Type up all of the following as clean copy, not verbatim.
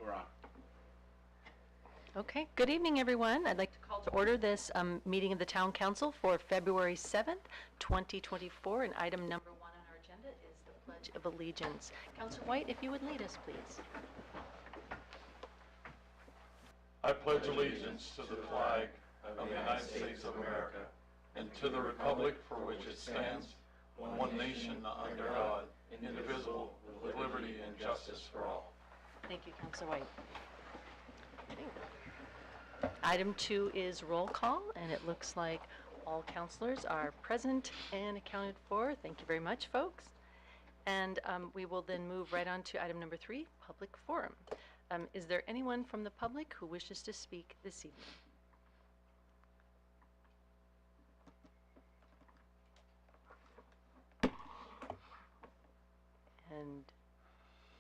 We're on. Okay, good evening, everyone. I'd like to call to order this meeting of the Town Council for February 7th, 2024, and item number 1 on our agenda is the Pledge of Allegiance. Councilor White, if you would lead us, please. I pledge allegiance to the flag of the United States of America and to the republic for which it stands, one nation under God, indivisible, with liberty and justice for all. Thank you, Councilor White. Okay. Item 2 is roll call, and it looks like all councilors are present and accounted for. Thank you very much, folks. And we will then move right on to item number 3, public forum. Is there anyone from the public who wishes to speak this evening? And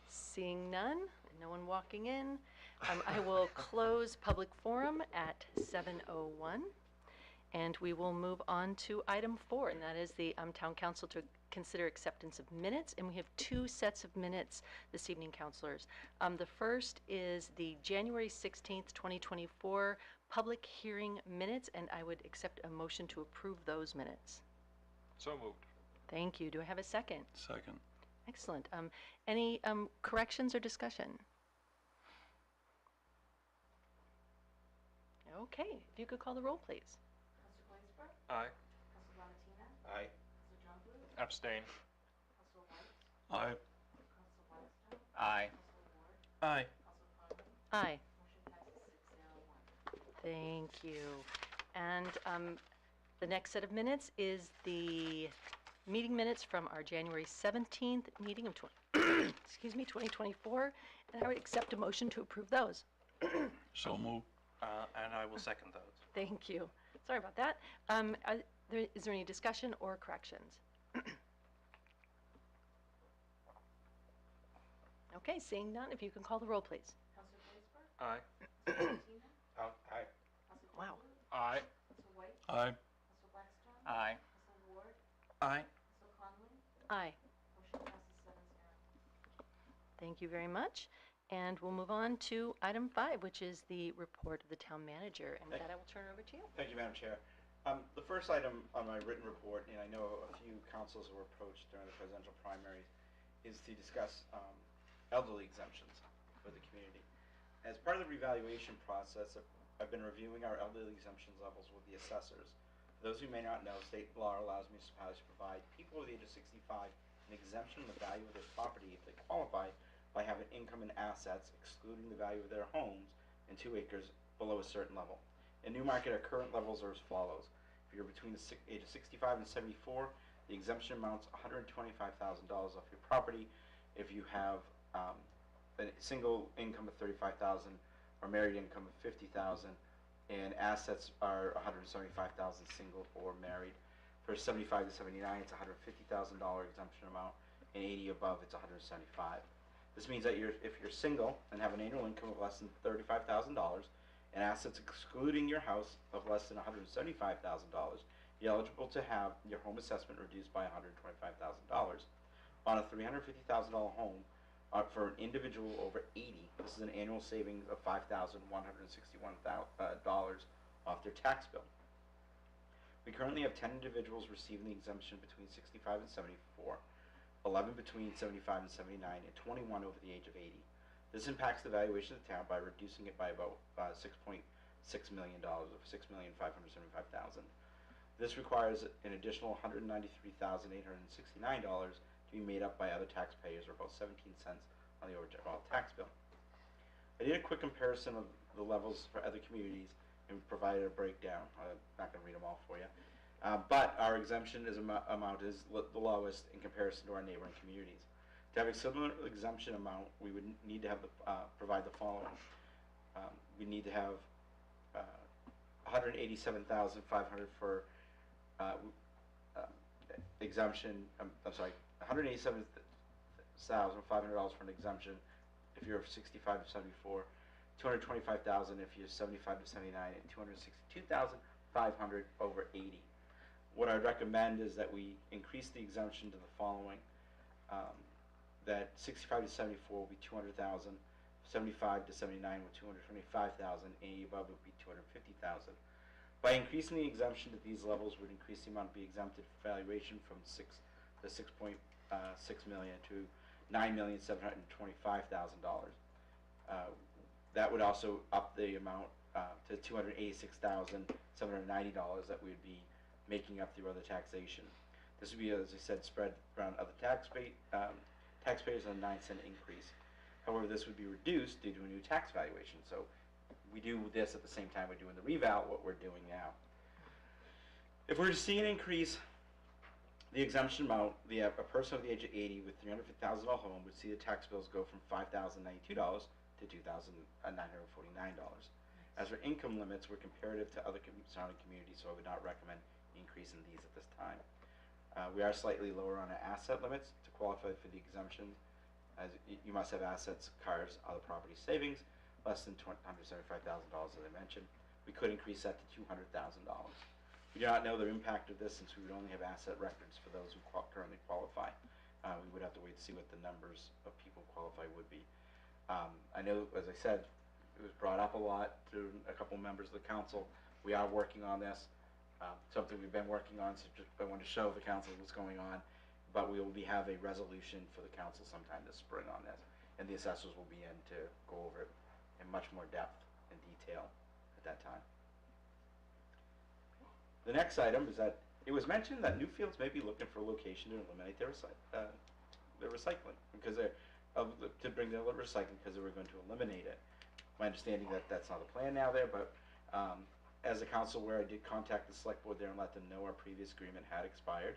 seeing none, and no one walking in, I will close public forum at 7:01, and we will move on to item 4, and that is the Town Council to consider acceptance of minutes, and we have 2 sets of minutes this evening, councilors. The first is the January 16th, 2024 public hearing minutes, and I would accept a motion to approve those minutes. So moved. Thank you. Do I have a second? Second. Excellent. Any corrections or discussion? Okay, if you could call the roll, please. Councilor Blaisberg? Aye. Councilor Lamatina? Aye. Councilor John Bluth? Abstain. Councilor White? Aye. Councilor Whitestone? Aye. Councilor Ward? Aye. Councilor Conlon? Aye. Motion passes 601. Thank you. And the next set of minutes is the meeting minutes from our January 17th meeting of 2024, and I would accept a motion to approve those. So moved. And I will second those. Thank you. Sorry about that. Is there any discussion or corrections? Okay, seeing none, if you can call the roll, please. Councilor Blaisberg? Aye. Councilor Lamatina? Aye. Councilor John Wow. Bluth? Aye. Councilor White? Aye. Councilor Whitestone? Aye. Councilor Ward? Aye. Councilor Conlon? Aye. Motion passes 7-0. Thank you very much. And we'll move on to item 5, which is the report of the town manager. And with that, I will turn it over to you. Thank you, Madam Chair. The first item on my written report, and I know a few councils were approached during the presidential primaries, is to discuss elderly exemptions for the community. As part of the revaluation process, I've been reviewing our elderly exemptions levels with the assessors. For those who may not know, state law allows municipalities to provide people over the age of 65 an exemption on the value of their property if they qualify by having income and assets, excluding the value of their homes, and 2 acres below a certain level. In Newmarket, our current levels are as follows. If you're between the age of 65 and 74, the exemption amounts $125,000 off your property. If you have a single income of $35,000 or married income of $50,000, and assets are $175,000 single or married. For 75 to 79, it's $150,000 exemption amount, and 80 above, it's $175,000. This means that if you're single and have an annual income of less than $35,000 and assets excluding your house of less than $175,000, you're eligible to have your home assessment reduced by $125,000. On a $350,000 home, for an individual over 80, this is an annual savings of $5,161 off their tax bill. We currently have 10 individuals receiving the exemption between 65 and 74. 11 between 75 and 79, and 21 over the age of 80. This impacts the valuation of the town by reducing it by about $6.6 million, of $6,575,000. This requires an additional $193,869 to be made up by other taxpayers, or about 17 cents on the overall tax bill. I did a quick comparison of the levels for other communities and provided a breakdown. I'm not going to read them all for you. But our exemption amount is the lowest in comparison to our neighboring communities. To have a similar exemption amount, we would need to have provide the following. We need to have $187,500 for exemption. I'm sorry, $187,500 for an exemption if you're 65 to 74. $225,000 if you're 75 to 79, and $262,500 over 80. What I'd recommend is that we increase the exemption to the following: that 65 to 74 will be $200,000, 75 to 79 with 225,000, and above would be 250,000. By increasing the exemption to these levels would increase the amount to be exempted for valuation from 6 million to $9,725,000. That would also up the amount to $286,790 that we would be making up through other taxation. This would be, as I said, spread around other taxpayers on a 9-cent increase. However, this would be reduced due to a new tax valuation. So we do this at the same time we're doing the reval, what we're doing now. If we're to see an increase, the exemption amount, a person of the age of 80 with $350,000 home would see the tax bills go from $5,092 to $2,949. As for income limits, we're comparative to other surrounding communities, so I would not recommend increasing these at this time. We are slightly lower on our asset limits to qualify for the exemption, as you must have assets, cars, other property savings, less than $175,000 as I mentioned. We could increase that to $200,000. We do not know the impact of this since we would only have asset records for those who currently qualify. We would have to wait to see what the numbers of people who qualify would be. I know, as I said, it was brought up a lot to a couple members of the council. We are working on this. Something we've been working on, so just I wanted to show the council what's going on. But we will have a resolution for the council sometime this spring on this, and the assessors will be in to go over it in much more depth and detail at that time. The next item is that it was mentioned that Newfields may be looking for a location to eliminate their recycling because to bring their recycling because they were going to eliminate it. My understanding that that's not a plan now there, but as a council where I did contact the select board there and let them know our previous agreement had expired.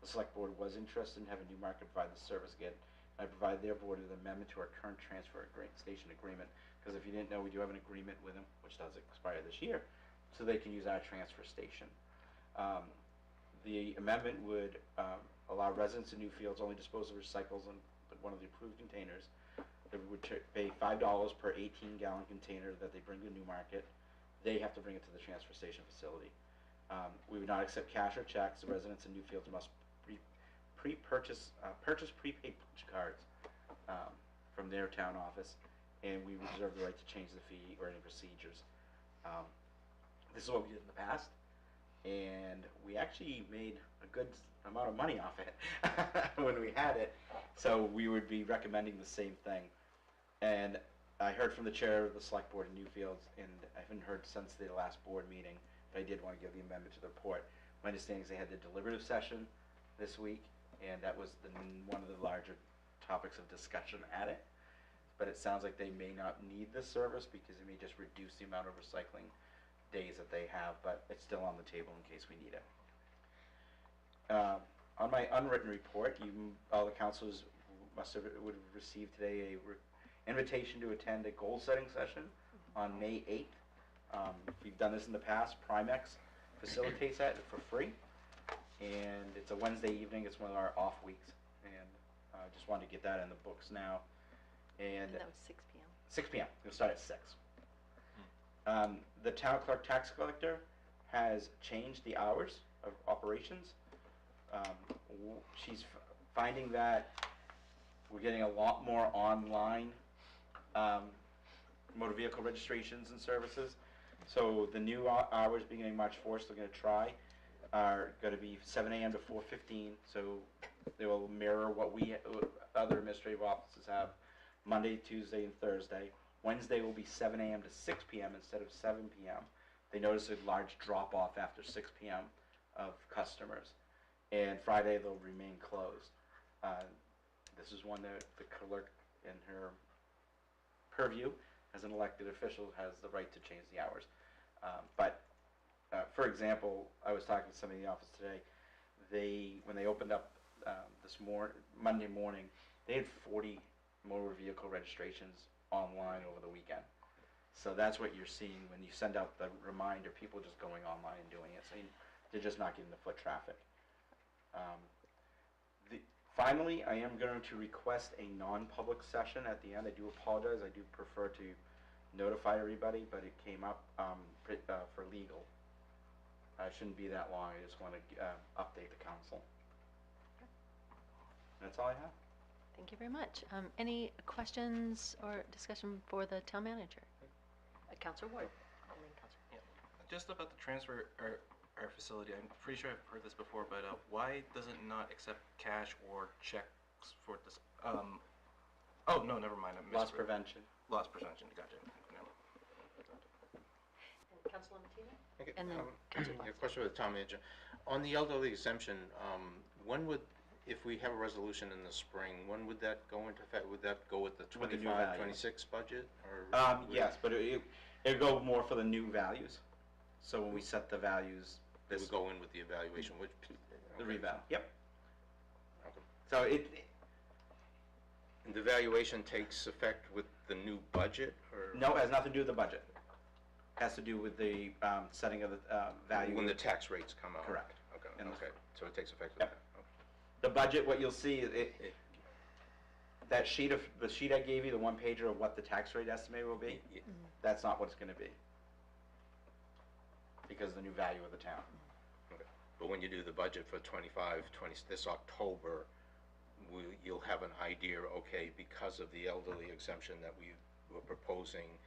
The select board was interested in having Newmarket provide the service again. I provided their board with an amendment to our current transfer station agreement, because if you didn't know, we do have an agreement with them, which does expire this year, so they can use our transfer station. The amendment would allow residents in Newfields only dispose of recycles in one of the approved containers. They would pay $5 per 18-gallon container that they bring to Newmarket. They have to bring it to the transfer station facility. We would not accept cash or checks. The residents in Newfields must purchase prepaid cards from their town office, and we reserve the right to change the fee or any procedures. This is what we did in the past, and we actually made a good amount of money off it when we had it, so we would be recommending the same thing. And I heard from the chair of the select board in Newfields, and I haven't heard since the last board meeting, but I did want to give the amendment to the report. My understanding is they had the deliberative session this week, and that was one of the larger topics of discussion at it. But it sounds like they may not need this service because it may just reduce the amount of recycling days that they have, but it's still on the table in case we need it. On my unwritten report, all the councilors would have received today a invitation to attend a goal-setting session on May 8th. We've done this in the past. Primex facilitates that for free, and it's a Wednesday evening. It's one of our off weeks, and I just wanted to get that in the books now. And that was 6 p.m. 6 p.m. We'll start at 6. The town clerk tax collector has changed the hours of operations. She's finding that we're getting a lot more online motor vehicle registrations and services. So the new hours beginning March 4th, they're going to try, are going to be 7 a.m. to 4:15. So they will mirror what other administrative offices have Monday, Tuesday, and Thursday. Wednesday will be 7 a.m. to 6 p.m. instead of 7 p.m. They notice a large drop-off after 6 p.m. of customers. And Friday they'll remain closed. This is one that the clerk in her purview as an elected official has the right to change the hours. For example, I was talking to somebody in the office today. When they opened up Monday morning, they had 40 motor vehicle registrations online over the weekend. So that's what you're seeing when you send out the reminder. People just going online and doing it. So they're just not getting the foot traffic. Finally, I am going to request a non-public session at the end. I do apologize. I do prefer to notify everybody, but it came up for legal. It shouldn't be that long. I just want to update the council. That's all I have. Thank you very much. Any questions or discussion for the town manager? Councilor Ward. And then Councilor- Yeah. Just about the transfer our facility, I'm pretty sure I've heard this before, but why does it not accept cash or checks for this? Oh, no, never mind. I Loss misread. prevention. Loss prevention, gotcha. No. And Councilor Martina? Okay, And then Councilor a Blackstone. question for the town manager. On the elderly exemption, when would, if we have a resolution in the spring, when would that go into effect? Would that go with the With the new 25, values. 26 budget, or? would Yes, it- but it'd go more for the new values. So when we set the values, It this, would go in with the evaluation, which? the okay. reval, yep. Okay. So And the valuation takes effect with the new budget, or? no, it has nothing to do with the budget. Has to do with the setting of the value. When the tax rates come out? Correct. Okay, And the- okay, so it takes effect with Yep. that? Okay. The budget, what you'll see, that sheet I gave you, the one pager of what the tax rate estimate will be, Y- that's not what it's gonna be. Because of the new value of the town. Okay. But when you do the budget for this October, you'll have an idea, okay, because of the elderly exemption that we were proposing,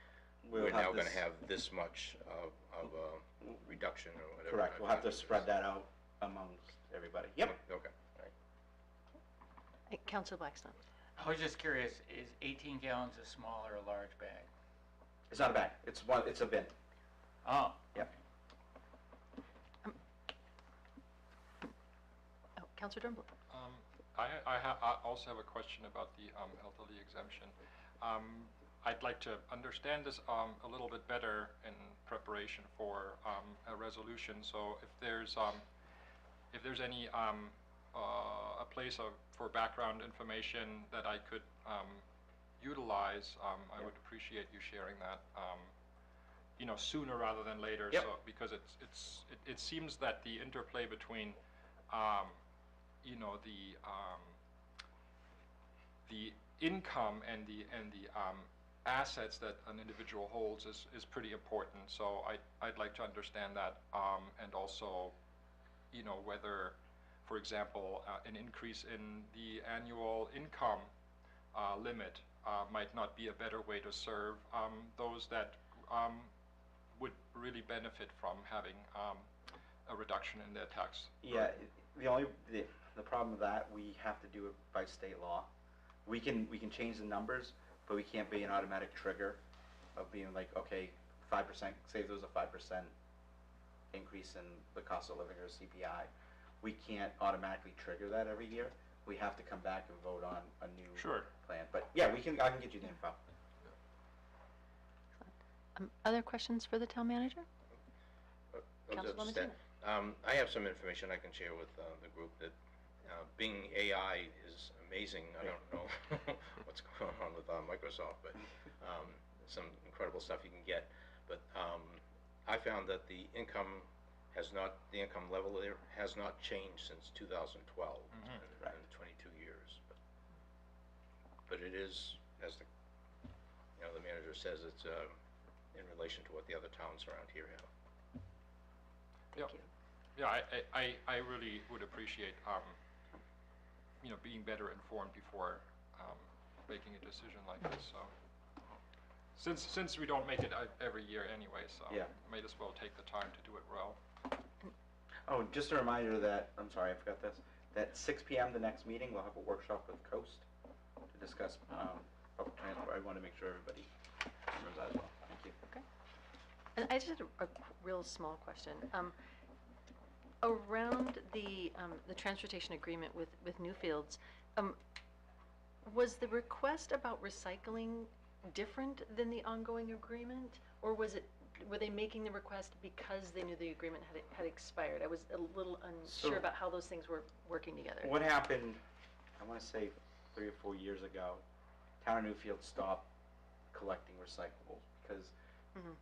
We'll we're have now gonna this- have this much of a reduction or whatever. Correct, I we'll have to forget what it spread is. that out amongst everybody. Yep. Okay, all right. Councilor Blackstone. I was just curious, is 18 gallons a small or a large bag? It's not a bag, it's a bin. Oh, Yep. Oh, Councilor Turnbull. I also have a question about the elderly exemption. I'd like to understand this a little bit better in preparation for a resolution. So if there's any a place for background information that I could utilize, I would appreciate you sharing that. Sooner rather than later. Yep. So because it seems that the interplay between the income and the assets that an individual holds is pretty important. So I'd like to understand that, and also, whether, for example, an increase in the annual income limit might not be a better way to serve those that would really benefit from having a reduction in their tax. Yeah, the problem with that, we have to do it by state law. We can change the numbers, but we can't be an automatic trigger of being like, okay, 5%, say if there was a 5% increase in the cost of living or CPI. We can't automatically trigger that every year. We have to come back and vote on a new Sure. plan. But yeah, I can get you the info. Other questions for the town manager? I'll Councilor just Medina. I have some information I can share with the group that Bing AI is amazing. I don't know what's going on with Microsoft, but some incredible stuff you can get. But I found that the income level there has not changed since 2012, Right. in 22 years. But it is, as the manager says, it's in relation to what the other towns around here have. Thank you. Yeah, I really would appreciate, being better informed before making a decision like this, so. Since we don't make it every year anyway, so Yeah. might as well take the time to do it well. Oh, just a reminder that, I'm sorry, I forgot this, that 6 p.m. the next meeting, we'll have a workshop with Coast to discuss public transport. I want to make sure everybody remembers that as well. Thank you. Okay. And I just had a real small question. Around the transportation agreement with Newfields, was the request about recycling different than the ongoing agreement? Or were they making the request because they knew the agreement had expired? I was a little unsure So- about how those things were working together. What happened, I want to say 3 or 4 years ago, Town of Newfield stopped collecting recyclables because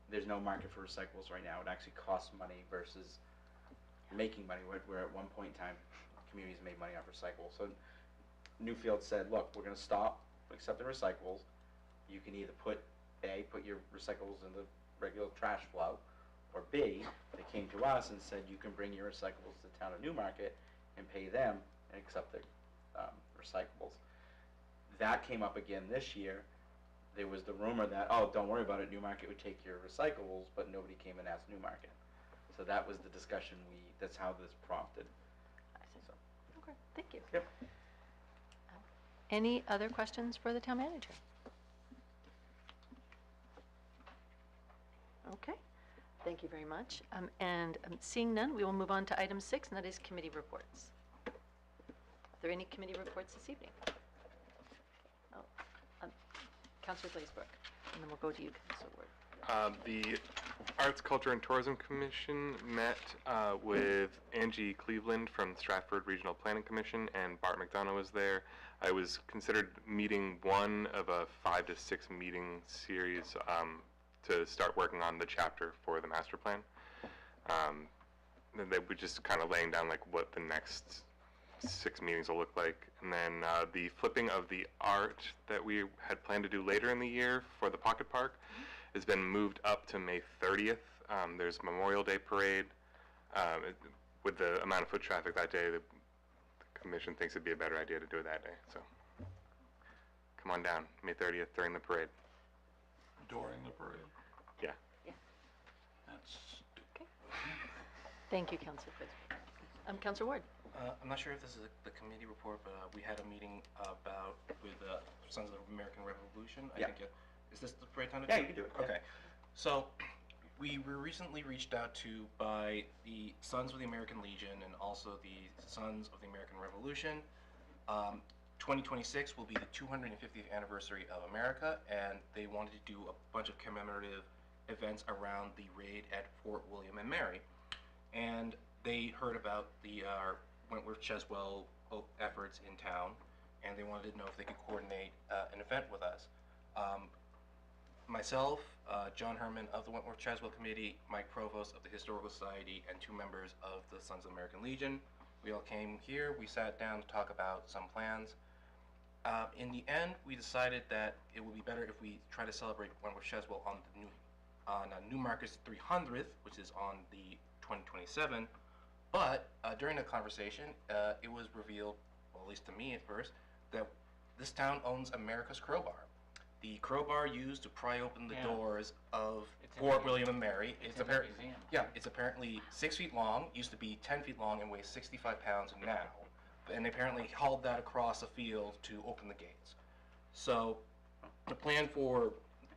there's no market for recyclables right now. It actually costs money versus making money, where at one point in time, communities made money off recyclables. So Newfield said, look, we're going to stop accepting recyclables. You can either put your recyclables in the regular trash flow, or B, they came to us and said, you can bring your recyclables to the town of Newmarket and pay them and accept the recyclables. that came up again this year. There was the rumor that, oh, don't worry about it, Newmarket would take your recyclables, but nobody came and asked Newmarket. So that was the discussion that's how this prompted. I see. So, Okay, thank you. Yep. Any other questions for the town manager? Okay, thank you very much. And seeing none, we will move on to item 6, and that is committee reports. Are there any committee reports this evening? Oh, Councilor Glazebrook, and then we'll go to you, Councilor Ward. The Arts, Culture, and Tourism Commission met with Angie Cleveland from Stratford Regional Planning Commission, and Bart McDonough was there. I was considered meeting one of a 5 to 6 meeting series to start working on the chapter for the master plan. Then they were just kind of laying down like what the next 6 meetings will look like. And then the flipping of the art that we had planned to do later in the year for the Pocket Park has been moved up to May 30th. There's Memorial Day Parade. With the amount of foot traffic that day, the commission thinks it'd be a better idea to do it that day. So come on down, May 30th during the parade. During the parade. Yeah. Yeah. That's Okay. Thank you, Councilor Glazebrook. Councilor Ward. I'm not sure if this is the committee report, but we had a meeting with Sons of the American Revolution. I Yeah. think is this the right time to Yeah, do you can do it, yeah. Okay. So we were recently reached out to by the Sons of the American Legion and also the Sons of the American Revolution. 2026 will be the 250th anniversary of America, and they wanted to do a bunch of commemorative events around the raid at Fort William and Mary. And they heard about the Wentworth Cheswell efforts in town, and they wanted to know if they could coordinate an event with us. Myself, John Herman of the Wentworth Cheswell Committee, Mike Provost of the Historical Society, and 2 members of the Sons of the American Legion. We all came here, we sat down to talk about some plans. In the end, we decided that it would be better if we try to celebrate Wentworth Cheswell on Newmarket's 300th, which is on the 2027. But during the conversation, it was revealed, well, at least to me at first, that this town owns America's Crowbar. The crowbar used to pry open the Yeah. doors of It's in Fort the- William and Mary. It's in the museum. Yeah, it's apparently 6 feet long, used to be 10 feet long, and weighs 65 pounds now. And they apparently hauled that across a field to open the gates. So the plan we're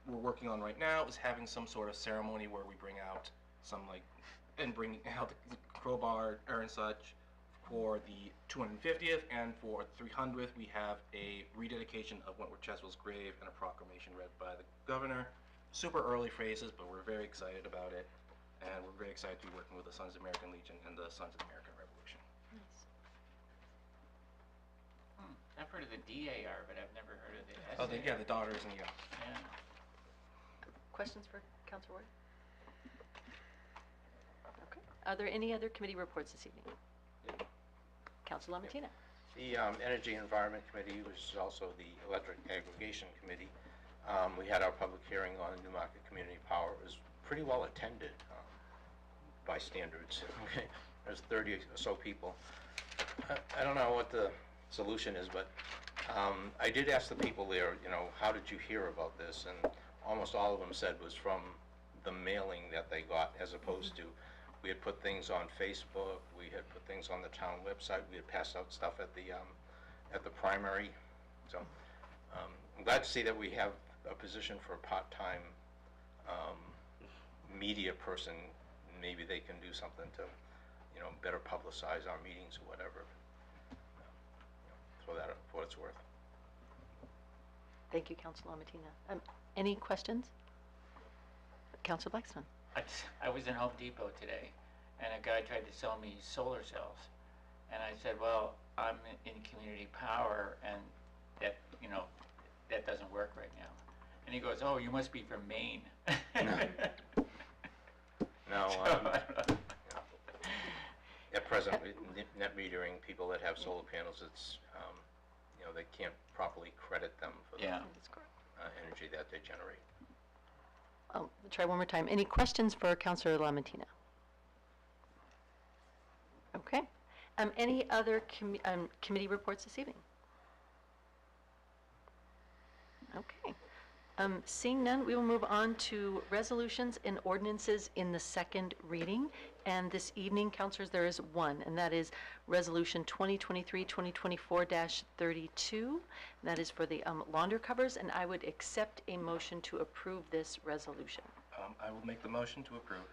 working on right now is having some sort of ceremony where we bring out bring out the crowbar and such for the 250th, and for 300th we have a rededication of Wentworth Cheswell's grave and a proclamation read by the governor. Super early phrases, but we're very excited about it, and we're very excited to be working with the Sons of the American Legion and the Sons of the American Revolution. Nice. I've heard of the DAR, but I've never heard of the SAR. Oh, the daughters and yeah. Yeah. Questions for Councilor Ward? Okay. Are there any other committee reports this evening? Councilor Lamatina. The Energy and Environment Committee, which is also the Electric Aggregation Committee, we had our public hearing on Newmarket Community Power. It was pretty well attended by standards. Okay, there's 30 or so people. I don't know what the solution is, but I did ask the people there, how did you hear about this? And almost all of them said was from the mailing that they got, as opposed to we had put things on Facebook, we had put things on the town website, we had passed out stuff at the primary. So I'm glad to see that we have a position for a part-time media person. Maybe they can do something to, better publicize our meetings or whatever. For that, for what it's worth. Thank you, Councilor Lamatina. Any questions? Councilor Blackstone. I was in Home Depot today, and a guy tried to sell me solar cells. And I said, well, I'm in community power, and that, that doesn't work right now. And he goes, oh, you must be from Maine. No, at present, net metering, people that have solar panels, it's, they can't properly credit them for the Yeah. That's correct. energy that they generate. I'll try one more time. Any questions for Councilor Lamatina? Okay. Any other committee reports this evening? Okay. Seeing none, we will move on to resolutions and ordinances in the second reading. And this evening, councilors, there is one, and that is Resolution 2023-2024-32. That is for the launder covers, and I would accept a motion to approve this resolution. I will make the motion to approve.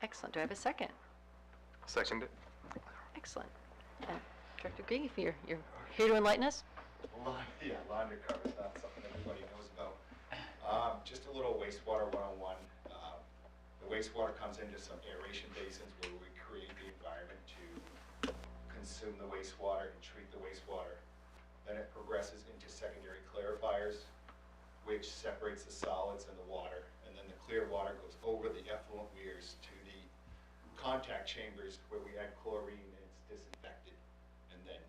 Excellent. Do I have a second? Second it. Excellent. And Director Green, if you're here to enlighten us? Yeah, launder covers, not something everybody knows about. Just a little wastewater 101. The wastewater comes into some aeration basins where we create the environment to consume the wastewater and treat the wastewater. Then it progresses into secondary clarifiers, which separates the solids and the water. And then the clear water goes over the effluent weirs to the contact chambers where we add chlorine and it's disinfected. And then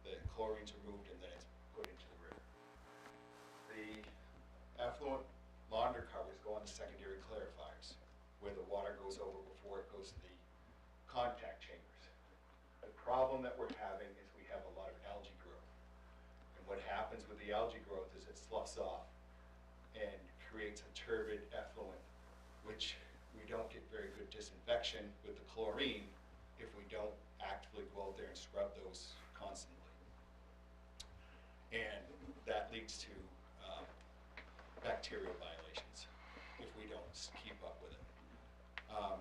the chlorine's removed and then it's put into the river. The effluent launder covers go on the secondary clarifiers, where the water goes over before it goes to the contact chambers. The problem that we're having is we have a lot of algae growth. And what happens with the algae growth is it sloughs off and creates a turbid effluent, which we don't get very good disinfection with the chlorine if we don't actively go out there and scrub those constantly. And that leads to bacterial violations if we don't keep up with it.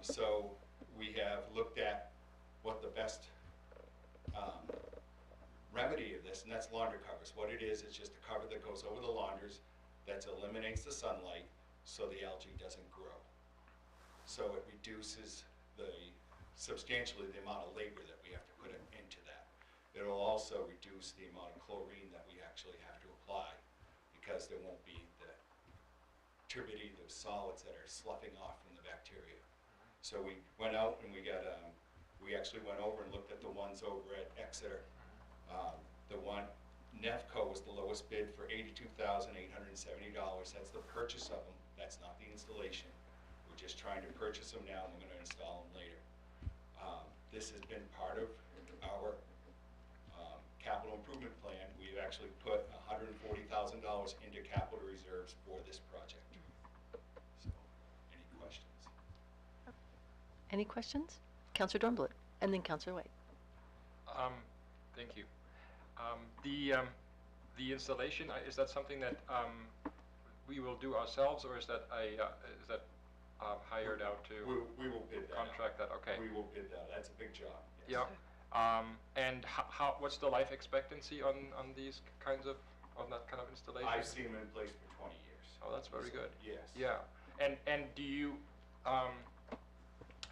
So we have looked at what the best remedy of this, and that's launder covers. What it is, it's just a cover that goes over the launders that eliminates the sunlight so the algae doesn't grow. So it reduces substantially the amount of labor that we have to put into that. It'll also reduce the amount of chlorine that we actually have to apply because there won't be the turbidity, those solids that are sloughing off from the bacteria. So we went out and we actually went over and looked at the ones over at Exeter. The one, Nefco was the lowest bid for $82,870. That's the purchase of them. That's not the installation. We're just trying to purchase them now and we're going to install them later. This has been part of our capital improvement plan. We've actually put $140,000 into capital reserves for this project. So, any questions? Any questions? Councilor Dornbluth, and then Councilor White. Thank you. The installation, is that something that we will do ourselves, or is that hired out to We will bid that contract that? Okay. We will bid that. That's a big job. Yes. Yeah. And what's the life expectancy on these kinds of, on that kind of installation? I've seen them in place for 20 years. Oh, that's very good. Yes. Yeah. And do you,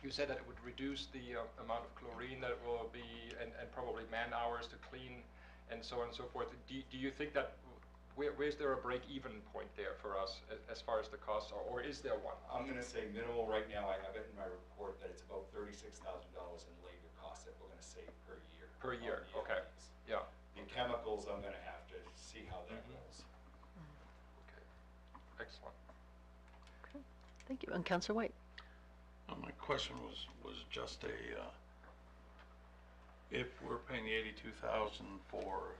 you said that it would reduce the amount of chlorine that it will be, and probably man hours to clean and so on and so forth. Do you think that, where's there a break-even point there for us as far as the costs are, or is there one? I'm going to say minimal right now. I have it in my report that it's about $36,000 in labor costs that we're going to save per year. Per year, on the okay. LEDs. Yeah. The chemicals, I'm going to have to see how that goes. Okay. Excellent. Thank you. And Councilor White. My question was just if we're paying the $82,000 for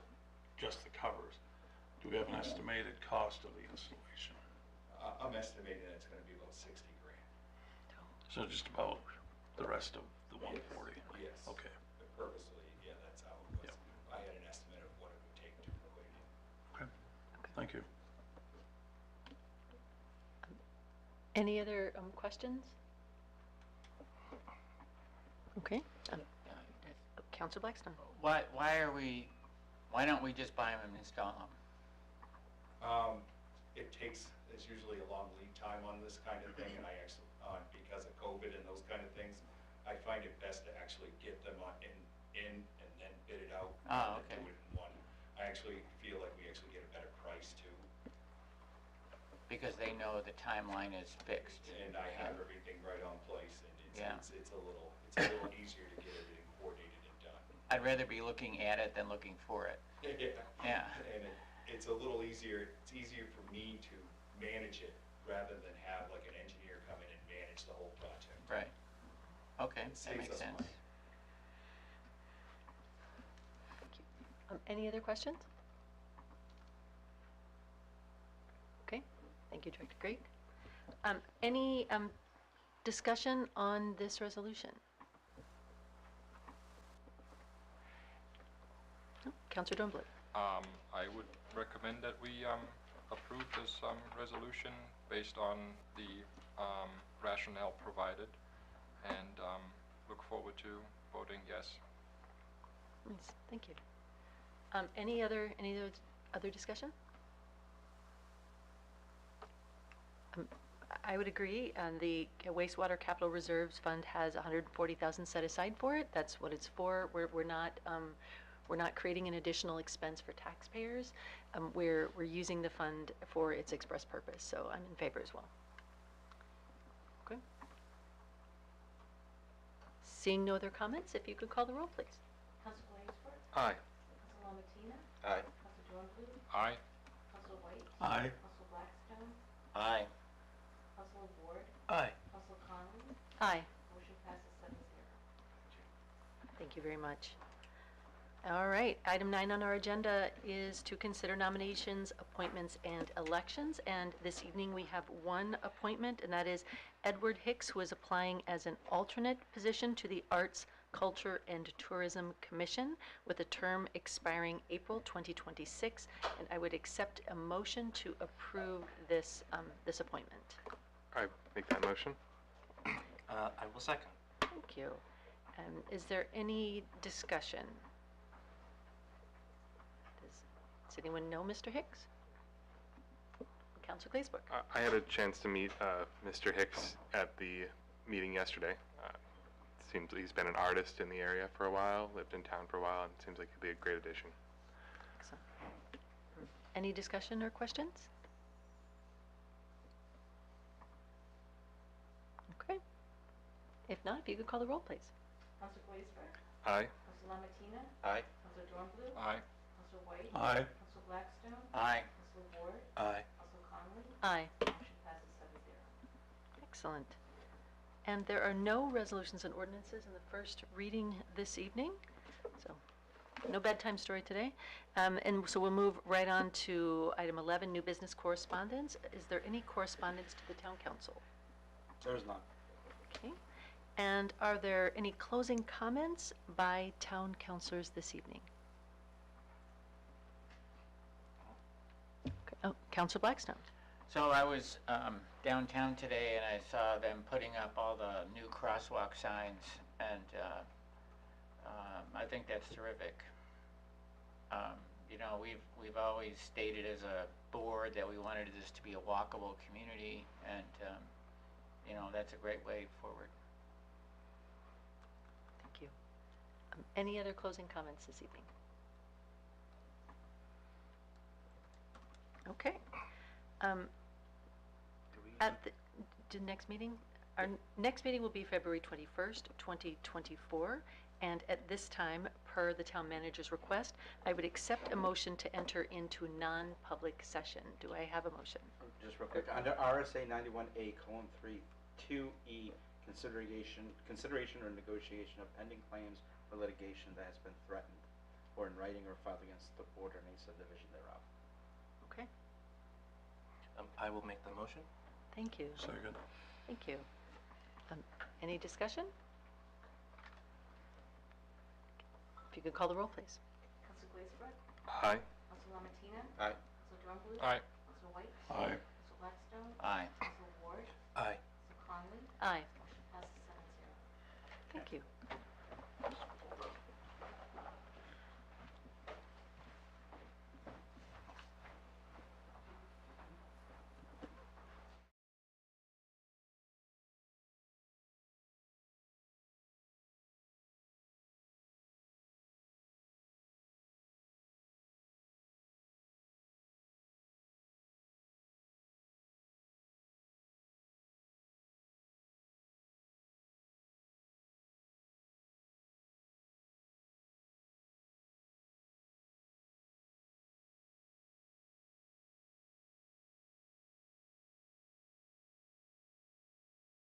just the covers, do we have an estimated cost of the installation? I'm estimating that it's going to be about 60 grand. So just about the rest of the 140? Yes. Okay. But purposely, yeah, that's how it was. Yep. I had an estimate of what it would take to put it in. Okay. Thank you. Any other questions? Okay. Councilor Blackstone. Why don't we just buy them and install them? There's usually a long lead time on this kind of thing, and I actually, because of COVID and those kind of things, I find it best to actually get them in and then bid it out. Oh, and okay. do it in one. I actually feel like we actually get a better price too, Because they know the timeline is fixed. and I have everything right on place, and Yeah. it's a little easier to get everything coordinated and done. I'd rather be looking at it than looking for it. Yeah. And it's a little easier, it's easier for me to manage it rather than have like an engineer come in and manage the whole project. Right. Okay, It that saves makes us sense. money. Any other questions? Thank you, Director Greig. Any discussion on this resolution? No? Councilor Dornbluth. I would recommend that we approve this resolution based on the rationale provided, and look forward to voting yes. Nice, thank you. Any other discussion? I would agree, and the wastewater capital reserves fund has $140,000 set aside for it. That's what it's for. We're not creating an additional expense for taxpayers. We're using the fund for its express purpose, so I'm in favor as well. Okay. Seeing no other comments, if you could call the roll, please. Council Williamsburg. Aye. Council LaMattina. Aye. Council Dornbluth. Aye. Council White. Aye. Council Blackstone. Aye. Council Ward. Aye. Council Conley. Aye. Motion passes 7-0. Thank you very much. All right, item 9 on our agenda is to consider nominations, appointments, and elections. And this evening, we have one appointment, and that is Edward Hicks, who is applying as an alternate position to the Arts, Culture, and Tourism Commission with a term expiring April 2026. And I would accept a motion to approve this appointment. I make that motion. I will second. Thank you. Is there any discussion? Does anyone know Mr. Hicks? Councilor Glazebrook. I had a chance to meet Mr. Hicks at the meeting yesterday. Seems he's been an artist in the area for a while, lived in town for a while, and seems like he'd be a great addition. Excellent. Any discussion or questions? Okay. If not, if you could call the roll, please. Council Williamsburg. Aye. Council LaMattina. Aye. Council Dornbluth. Aye. Council White. Aye. Council Blackstone. Aye. Council Ward. Aye. Council Conley. Aye. Motion passes 7-0. Excellent. And there are no resolutions and ordinances in the first reading this evening, so no bedtime story today. And so we'll move right on to item 11, new business correspondence. Is there any correspondence to the town council? There is none. Okay. And are there any closing comments by town councilors this evening? Okay. Oh, Councilor Blackstone. So I was downtown today and I saw them putting up all the new crosswalk signs, and I think that's terrific. You know, we've always stated as a board that we wanted this to be a walkable community, and you know, that's a great way forward. Thank you. Any other closing comments this evening? Okay. At the next meeting, our next meeting will be February 21st, 2024, and at this time, per the town manager's request, I would accept a motion to enter into non-public session. Do I have a motion? Just real quick, under RSA 91A:3, 2E, consideration or negotiation of pending claims or litigation that has been threatened or in writing or filed against the board or any subdivision thereof. Okay, I will make the motion. thank you. Second. Thank you. Any discussion? If you could call the roll, please. Council Glazebrook. Aye. Council LaMattina. Aye. Council Dornbluth. Aye. Council White. Aye. Council Blackstone. Aye. Council Ward. Aye. Council Conley. Aye. Motion passes 7-0. Thank you.